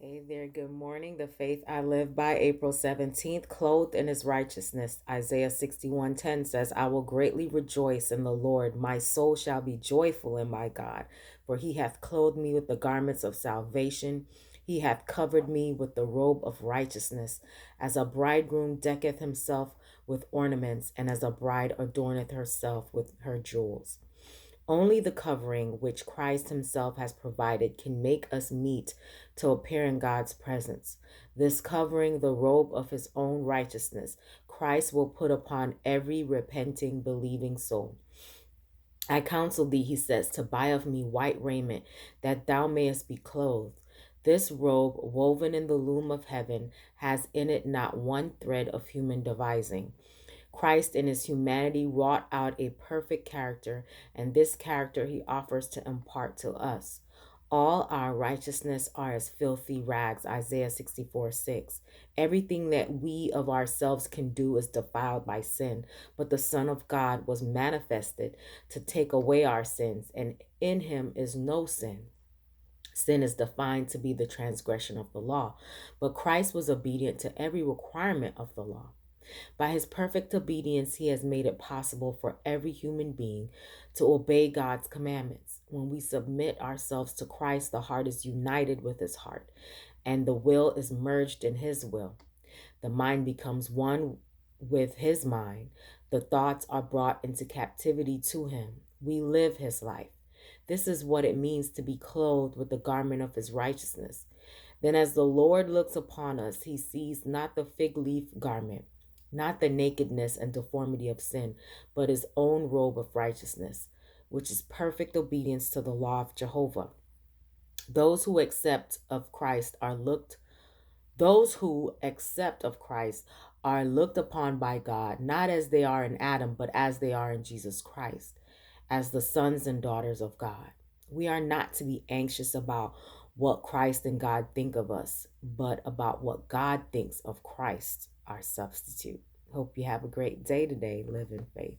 Hey there, good morning. The faith I live by, April 17th, clothed in his righteousness. Isaiah 61:10 says, I will greatly rejoice in the Lord. My soul shall be joyful in my God, for he hath clothed me with the garments of salvation. He hath covered me with the robe of righteousness, as a bridegroom decketh himself with ornaments, and as a bride adorneth herself with her jewels. Only the covering which Christ himself has provided can make us meet to appear in God's presence. This covering, the robe of his own righteousness, Christ will put upon every repenting, believing soul. I counsel thee, he says, to buy of me white raiment, that thou mayest be clothed. This robe, woven in the loom of heaven, has in it not one thread of human devising. Christ in his humanity wrought out a perfect character, and this character he offers to impart to us. All our righteousness are as filthy rags, Isaiah 64:6. Everything that we of ourselves can do is defiled by sin, but the Son of God was manifested to take away our sins, and in him is no sin. Sin is defined to be the transgression of the law, but Christ was obedient to every requirement of the law. By his perfect obedience, he has made it possible for every human being to obey God's commandments. When we submit ourselves to Christ, the heart is united with his heart, and the will is merged in his will. The mind becomes one with his mind. The thoughts are brought into captivity to him. We live his life. This is what it means to be clothed with the garment of his righteousness. Then, as the Lord looks upon us, he sees not the fig leaf garment, not the nakedness and deformity of sin, but his own robe of righteousness, which is perfect obedience to the law of Jehovah. Those who accept of Christ are looked those who accept of Christ are looked upon by God, not as they are in Adam, but as they are in Jesus Christ, as the sons and daughters of God. We are not to be anxious about what Christ and God think of us, but about what God thinks of Christ, our substitute. Hope you have a great day today. Live in faith.